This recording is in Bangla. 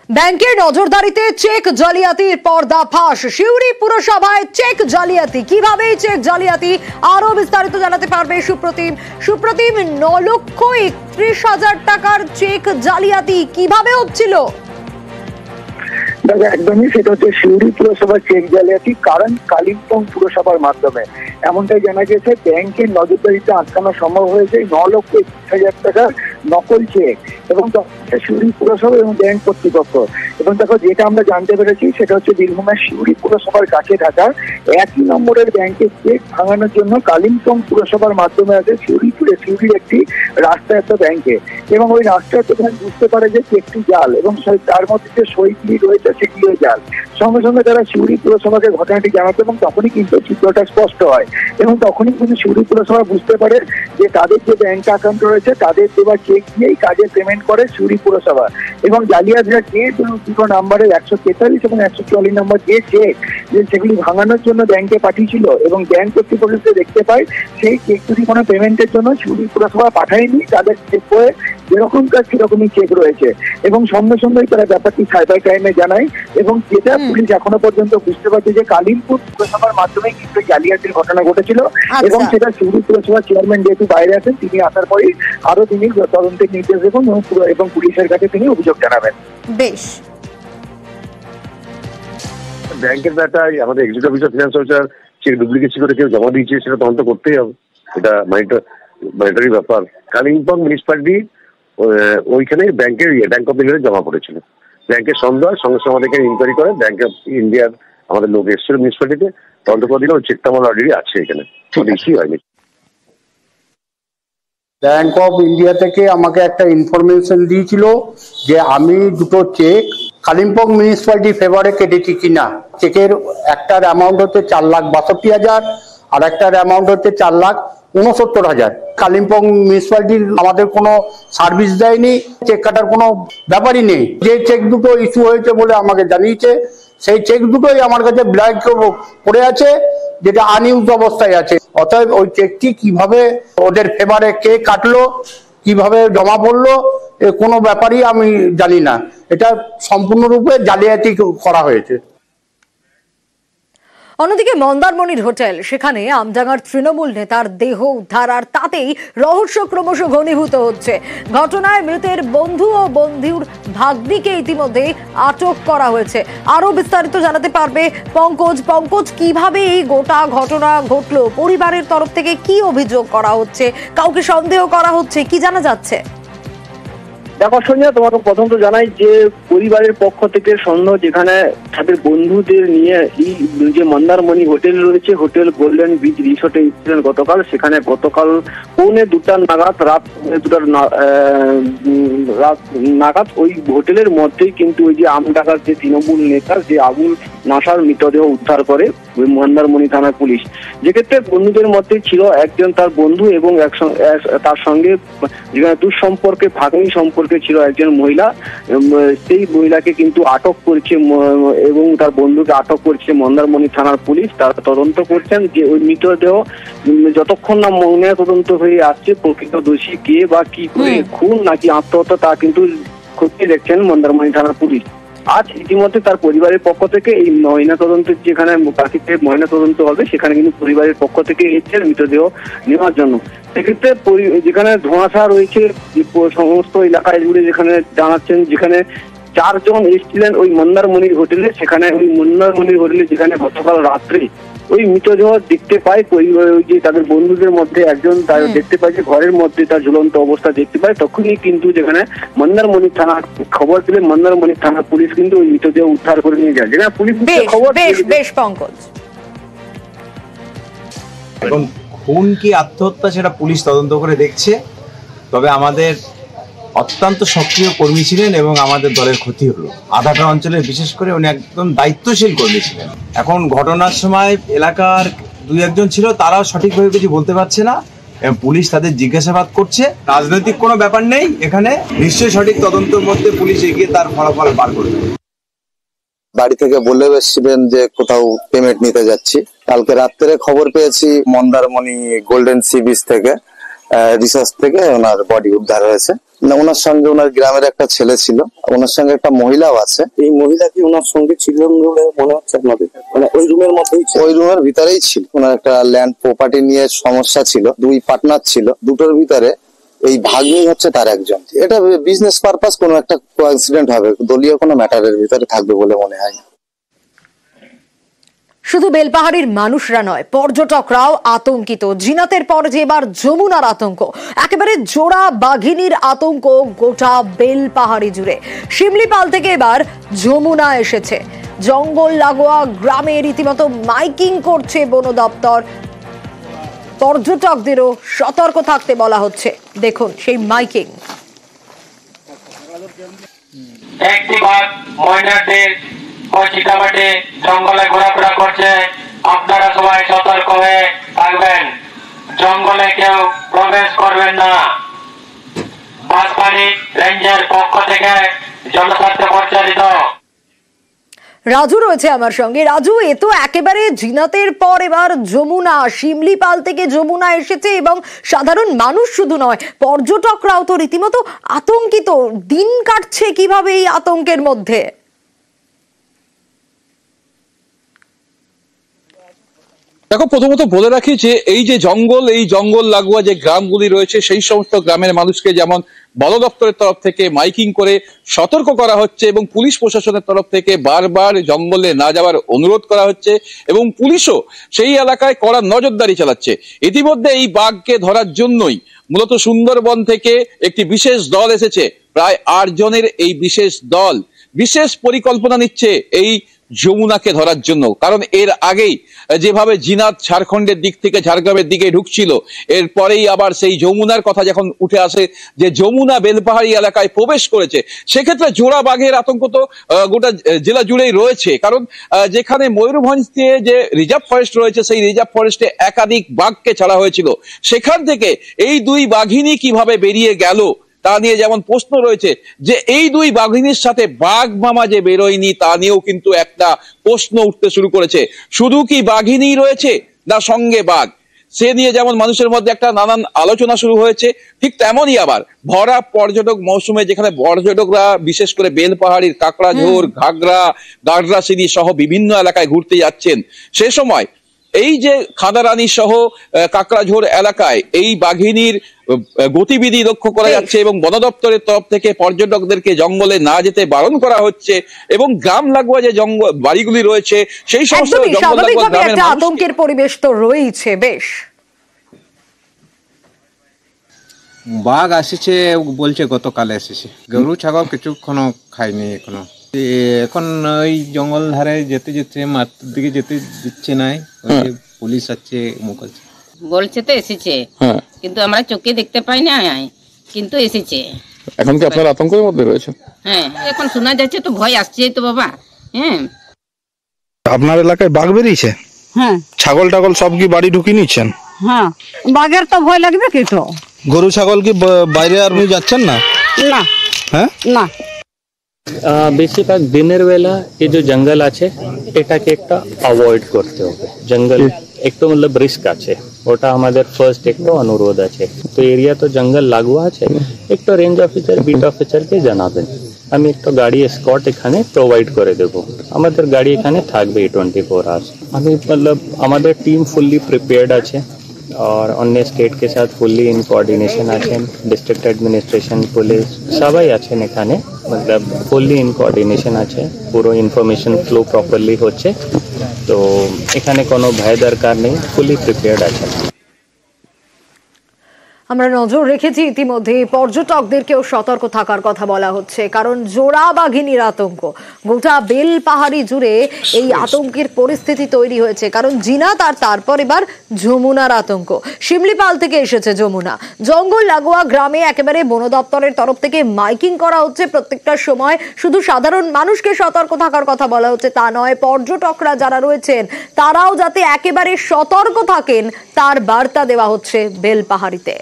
ব্যাংকের নজরদারিতে চেক জালিয়াতির পর্দাফাঁস। সিউড়ি পুরসভায় চেক জালিয়াতি, কিভাবে চেক জালিয়াতি আরো বিস্তারিত জানাতে পারবে সুপ্রতিম। 9,31,000 টাকার চেক জালিয়াতি কিভাবে হচ্ছিল? একদমই সেটা হচ্ছে সিউড়ি পুরসভার চেক জালিয়াতি কারণ কালিম্পং পুরসভার মাধ্যমে এমনটাই জানা গেছে। ব্যাংকের নজরদারিতে আটকানো সম্ভব হয়েছে 9,31,000 টাকার নকল চেক এবং সিউড়ি পুরসভা এবং ব্যাংক কর্তৃপক্ষ। এবং দেখো যেটা আমরা জানতে পেরেছি সেটা হচ্ছে বীরভূমের সিউড়ি পুরসভার কাছে থাকা একই নম্বরের ব্যাংকের চেক ভাঙানোর জন্য কালিম্পং পুরসভার মাধ্যমে আছে সিউড়ির একটি রাস্তা একটা ব্যাংকে, এবং ওই রাস্তার প্রথমে বুঝতে পারে যে চেকটি জাল এবং তার মধ্যে যে সইগুলি রয়েছে সেগুলিও জাল। সঙ্গে সঙ্গে তারা সিউড়ি পুরসভাকে ঘটনাটি জানাতো এবং তখনই কিন্তু চিত্রটা স্পষ্ট হয় এবং তখনই কিন্তু সিউড়ি পুরসভা বুঝতে পারে যে তাদের যে ব্যাংক অ্যাকাউন্ট রয়েছে তাদের দেওয়া চেক দিয়েই কাজে পেমেন্ট করে সিউড়ি পুরসভা। এবং জালিয়াতরা যে দুটো নাম্বারের 143 এবং 144 নম্বর যে চেক সেগুলি ভাঙানোর জন্য ব্যাংকে পাঠিয়েছিল এবং ব্যাংক কর্তৃপক্ষ দেখতে পায় সেই চেক যদি কোনো পেমেন্টের জন্য সিউড়ি পুরসভা পাঠায়নি, তাদের চেক বইয়ে যেরকম কাজ সেরকমই চেক রয়েছে এবং সঙ্গে সঙ্গেই তারা ব্যাপারটি সাইবার ক্রাইমে জানায় এবং যেটা পুলিশ এখনো পর্যন্ত বুঝতে পারছে যে কালিম্পং পুরসভার মাধ্যমে কিন্তু জালিয়াতির ঘটনা ঘটেছিল এবং সেটা সিউড়ি পুরসভার চেয়ারম্যান যেহেতু বাইরে আছেন তিনি আসার পরেই আরো তিনি তদন্তের নির্দেশ দেবেন এবং পুলিশের কাছে তিনি অভিযোগ জানাবেন। বেশ, ব্যাংকের ব্যাটায় আমাদের executive officer finance officer check duplicacy করে কেউ জমা দিয়েছে সেটা তদন্ত করতেই হবে, এটা ম্যান্ডেটরি ব্যাপার। কালিম্পং মিউনিসিপ্যালিটি ওইখানে ব্যাংক অফ ইন্ডিয়া জমা পড়েছিল। ব্যাংকের সন্দেহ সঙ্গে সঙ্গে আমাদেরকে ইনকোয়ারি করে ব্যাংক অফ ইন্ডিয়ার আমাদের লোক এসেছিল মিউনিসিপ্যালিটিতে, তদন্ত করে দিলে ওই চেকটা আমার অলরেডি আছে এখানে, বেশি হয়নি। ব্যাংক অফ ইন্ডিয়া থেকে আমাকে একটা ইনফরমেশন দিয়েছিল যে আমি দুটো চেক কালিম্পং মিউনিসিপ্যালিটি ফেভারে কেটেছি কিনা। চেকের একটার অ্যামাউন্ট হচ্ছে 4,62,000 আর একটার অ্যামাউন্ট হচ্ছে 4,69,000। কালিম্পং মিউনিসিপ্যালিটির আমাদের কোনো সার্ভিস দেয়নি, চেক কাটার কোনো ব্যাপারই নেই। যে চেক দুটো ইস্যু হয়েছে বলে আমাকে জানিয়েছে সেই চেক দুটোই আমার কাছে ব্ল্যাঙ্ক পড়ে আছে, যেটা আনইউজ অবস্থায় আছে। অতএব ওই চেকটি কিভাবে ওদের ফেভারে কে কাটলো, কিভাবে জমা পড়লো, কোনো ব্যাপারই আমি জানি না। এটা সম্পূর্ণরূপে জালিয়াতি করা হয়েছে। অন্যদিকে মন্দারমণির হোটেল, সেখানে আমডাঙ্গার তৃণমূল নেতার দেহ উদ্ধার আর তাতেই রহস্য ক্রমশ ঘনীভূত হচ্ছে। ঘটনায় মৃতের বন্ধু ও বন্ধুর ভাগ্নিকে ইতিমধ্যে আটক করা হয়েছে। আরো বিস্তারিত জানাতে পারবে পঙ্কজ, কিভাবে এই গোটা ঘটনা ঘটলো, পরিবারের তরফ থেকে কি অভিযোগ করা হচ্ছে, কাউকে সন্দেহ করা হচ্ছে, কি জানা যাচ্ছে? দেখো সঞ্জয়, তোমাকে প্রথম তো জানাই যে পরিবারের পক্ষ থেকে সন্দেহ যেখানে তাদের বন্ধুদের নিয়ে এই যে মন্দারমণি হোটেল রয়েছে, হোটেল গোল্ডেন বিচ রিসোর্টে এসেছিলেন গতকাল। সেখানে গতকাল 2:45 নাগাদ রাত নাগাদ ওই হোটেলের মধ্যেই কিন্তু ওই যে আমডাঙ্গার যে তৃণমূল নেতা যে আবুল নাসার মৃতদেহ উদ্ধার করে মন্দারমণি থানার পুলিশ। যেক্ষেত্রে বন্ধুদের মধ্যে ছিল একজন তার বন্ধু এবং তার সঙ্গে যেখানে দুঃসম্পর্কে ভাগ্নি সম্পর্কে ছিল একজন মহিলা। সেই মহিলাকে কিন্তু আটক করেছে এবং তার বন্ধুকে আটক করেছে মন্দারমণি থানার পুলিশ। তারা তদন্ত করছেন যে ওই মৃতদেহ যতক্ষণ না ময়না তদন্ত হয়ে আসছে প্রকৃত দোষী কে বা কি করে, খুন নাকি আত্মহত্যা, তা কিন্তু খতিয়ে দেখছেন মন্দারমণি থানার পুলিশ। আজ ইতিমধ্যে তার পরিবারের পক্ষ থেকে এই ময়না তদন্তের যেখানে বাকিতে ময়না তদন্ত হবে সেখানে কিন্তু পরিবারের পক্ষ থেকে এসেছেন মৃতদেহ নেওয়ার জন্য। সেক্ষেত্রে যেখানে ধোঁয়াশা রয়েছে সমস্ত এলাকায় জুড়ে, যেখানে জানাচ্ছেন যেখানে 4 জন এসেছিলেন ওই মন্দারমণির হোটেলে, সেখানে ওই মন্দারমণির হোটেলে যেখানে গতকাল রাত্রে ওই মৃতদেহ দেখতে পায় ওই যে তাদের বন্ধুদের মধ্যে একজন তার দেখতে পায় যে ঘরের মধ্যে তার ঝুলন্ত অবস্থা দেখতে পায়। তখনই কিন্তু যেখানে মন্দারমণি থানা খবর দিলে মন্দারমণি থানা পুলিশ কিন্তু ওই মৃতদেহ উদ্ধার করে নিয়ে যায়। যেখানে পুলিশ খবর বেশ পঙ্কজ, এখন খুন কি আত্মহত্যা সেটা পুলিশ তদন্ত করে দেখছে। তবে আমাদের অত্যন্ত সক্রিয় কর্মী ছিলেন এবং আমাদের দলের ক্ষতি হলো। আধাটা অঞ্চলে বিশেষ করে উনি একদম দায়িত্বশীল কর্মী ছিলেন। এখন ঘটনার সময় এলাকার 2-1 ছিল, তারাও সঠিকভাবে কিছু বলতে পারছে না এবং পুলিশ তাদের জিজ্ঞাসাবাদ করছে। রাজনৈতিক কোনো ব্যাপার নেই এখানে, নিশ্চয়ই সঠিক তদন্তের মধ্যে পুলিশ এগিয়ে তার ফলাফল বার করবে। বাড়ি থেকে বলে এসেছিলেন যে কোথাও পেমেন্ট নিতে যাচ্ছি। কালকে রাত্রে খবর পেয়েছি মন্দারমণি গোল্ডেন সি বিচ থেকে রিসার্চ থেকে ওনার বডি উদ্ধার হয়েছে। ওনার সঙ্গে ওনার গ্রামের একটা ছেলে ছিল, ওনার সঙ্গে একটা মহিলাও আছে। এই মহিলা কি ওনার সঙ্গে ছিল বলে মনে হচ্ছে আপনাদের? মানে ওই রুমের মধ্যেই, ওই রুমের ভিতরেই ছিল। ওনার একটা ল্যান্ড প্রপার্টি নিয়ে সমস্যা ছিল, 2 পার্টনার ছিল, দুটোর ভিতরে এই ভাগ্নি হচ্ছে তার একজন। এটা বিজনেস পারপাস কোনো একটা কোইন্সিডেন্ট হবে, দলীয় কোনো ম্যাটারের ভিতরে থাকবে বলে মনে হয় না। শুধু বেলপাহাড়ির মানুষরা নয়, পর্যটকরাও আতঙ্কিত। জিনাতের পর যে এবার যমুনার আতঙ্ক, একেবারে জোড়া বাঘিনীর আতঙ্ক গোটা বেলপাহাড়ি জুড়ে। শিমলিপাল থেকে এবার যমুনা এসেছে। জঙ্গল লাগোয়া গ্রামে রীতিমতো মাইকিং করছে বন দপ্তর। পর্যটকদেরও সতর্ক থাকতে বলা হচ্ছে। দেখুন সেই মাইকিং। একটি বাঘ ময়নাদের চিতাবাটে জঙ্গলে ঘোরাফেরা করছে, আপনারা সবাই সতর্ক হয়ে থাকবেন, জঙ্গলে কেউ প্রবেশ করবেন না। বাঁশবাড়ি রেঞ্জের পক্ষ থেকে জনস্বার্থে পরিচালিত। রাজু রয়েছে আমার সঙ্গে। রাজু, এ তো একেবারে জিনাতের পর এবার যমুনা, শিমলিপাল থেকে যমুনা এসেছে এবং সাধারণ মানুষ শুধু নয়, পর্যটকরাও তো রীতিমতো আতঙ্কিত। দিন কাটছে কিভাবে এই আতঙ্কের মধ্যে? দেখো, প্রথমত বলে রাখি যে এই জঙ্গল লাগোয়া যে গ্রামগুলি রয়েছে, সেই সমস্ত গ্রামের মানুষকে যেমন বন দপ্তরের তরফ থেকে মাইকিং করে সতর্ক করা হচ্ছে এবং পুলিশ প্রশাসনের তরফ থেকে বারবার জঙ্গলে না যাওয়ার অনুরোধ করা হচ্ছে এবং পুলিশও সেই এলাকায় কড়া নজরদারি চালাচ্ছে। ইতিমধ্যে এই বাঘকে ধরার জন্যই মূলত সুন্দরবন থেকে একটি বিশেষ দল এসেছে। প্রায় 8 জনের এই বিশেষ দল বিশেষ পরিকল্পনা নিচ্ছে এই যমুনাকে ধরার জন্য। কারণ এর আগেই যেভাবে জিনাত ঝাড়খণ্ডের দিক থেকে ঝাড়গ্রামের দিকে ঢুকছিল, এরপরেই আবার সেই যমুনার কথা যখন উঠে আসে যে যমুনা বেলপাহাড়ি এলাকায় প্রবেশ করেছে, সেক্ষেত্রে জোড়া বাঘের আতঙ্ক তো গোটা জেলা জুড়েই রয়েছে। কারণ যেখানে ময়ূরভঞ্জ দিয়ে যে রিজার্ভ ফরেস্ট রয়েছে, সেই রিজার্ভ ফরেস্টে একাধিক বাঘকে ছাড়া হয়েছিল, সেখান থেকে এই 2 বাঘিনী কিভাবে বেরিয়ে গেল তা নিয়ে যেমন প্রশ্ন রয়েছে যে এই 2 বাঘিনীর সাথে বাঘ মামা যে বেরোয়নি তা নিয়েও কিন্তু একটা প্রশ্ন উঠতে শুরু করেছে। শুধু কি বাঘিনী রয়েছে না সঙ্গে বাঘ, সে নিয়ে যেমন মানুষের মধ্যে একটা নানান আলোচনা শুরু হয়েছে, ঠিক তেমনই আবার ভরা পর্যটক মৌসুমে যেখানে পর্যটকরা বিশেষ করে বেলপাহাড়ির কাকড়াঝোড়, ঘাগরা, গাগরাসিনি সহ বিভিন্ন এলাকায় ঘুরতে যাচ্ছেন, সে সময় এই যে খাদারানি সহ কাকড়াঝোড় এলাকায় এই বাঘিনীর গতিবিধি লক্ষ্য করা যাচ্ছে এবং বন দপ্তরের তরফ থেকে পর্যটকদেরকে জঙ্গলে না যেতে বারণ করা হচ্ছে এবং গ্রাম লাগোয়া যে জঙ্গল বাড়িগুলি রয়েছে সেই সমস্ত জঙ্গল লাগোয়া গ্রামের আতঙ্কের পরিবেশ তো রয়েছে। বেশ, বাঘ আসছে বলছে, গতকাল এসেছে। গরু ছাগল কিছুক্ষণ খায়নি এখনো। এখন ওই জঙ্গল ধারে যেতে যেতে মাঠের দিকে যেতে দিচ্ছে না, পুলিশ আছে বলছে তো এসেছে, কিন্তু আমরা চোখে দেখতে পাই না, কিন্তু এসেছে। এখন কি আপনার আতঙ্কের মধ্যে রয়েছে? হ্যাঁ, এখন শোনা যাচ্ছে তো ভয় আসছে তো বাবা। হ্যাঁ, আপনার এলাকায় বাঘ বেরিয়েছে? হ্যাঁ। ছাগল টাগল সব কি বাড়ি ঢুকিয়ে নিচ্ছেন? হ্যাঁ, বাঘের তো ভয় লাগবে কি? তো গরু ছাগল কি বাইরে আপনি যাচ্ছেন না? না। হ্যাঁ, না। বেশিরভাগ দিনের বেলা এই যে জঙ্গল আছে এটাকে একটা অ্যাভয়েড করতে হবে। জঙ্গল একটু মতলব রিস্ক আছে, ওটা আমাদের ফার্স্ট একটু অনুরোধ আছে। তো এরিয়া তো জঙ্গল লাগোয়া আছে, একটু রেঞ্জ অফিসার, বিট অফিসারকে জানাবেন, আমি একটা গাড়ি স্কট এখানে প্রোভাইড করে দেবো। আমাদের গাড়ি এখানে থাকবে 24 আওয়ার্স। আমি মতলব আমাদের টিম ফুললি প্রিপেয়ার্ড আছে और अन्य स्टेट के साथ फुल्ली इन कोऑर्डिनेशन आছেন, ডিস্ট্রিক্ট অ্যাডমিনিস্ট্রেশন, পুলিশ সবাই আছেন এখানে, मतलब ফুললি ইন কোঅর্ডিনেশন আছে, পুরো ইনফরমেশন ফ্লো প্রপারলি হচ্ছে। তো এখানে কোনো ভয় দরকার নেই, ফুললি প্রিপেয়ার্ড আছে। আমরা নজর রেখেছি ইতিমধ্যে, পর্যটকদেরকেও সতর্ক থাকার কথা বলা হচ্ছে, কারণ জোড়া বাঘিনীর আতঙ্ক গোটা বেলপাহাড়ি জুড়ে এই আতঙ্কের পরিস্থিতি তৈরি হয়েছে। কারণ জিনাত আর তারপর এবার যমুনার আতঙ্ক। শিমলিপাল থেকে এসেছে যমুনা। জঙ্গল লাগোয়া গ্রামে একেবারে বন দপ্তরের তরফ থেকে মাইকিং করা হচ্ছে প্রত্যেকটা সময়। শুধু সাধারণ মানুষকে সতর্ক থাকার কথা বলা হচ্ছে তা নয়, পর্যটকরা যারা রয়েছেন তারাও যাতে একেবারে সতর্ক থাকেন তার বার্তা দেওয়া হচ্ছে বেলপাহাড়িতে।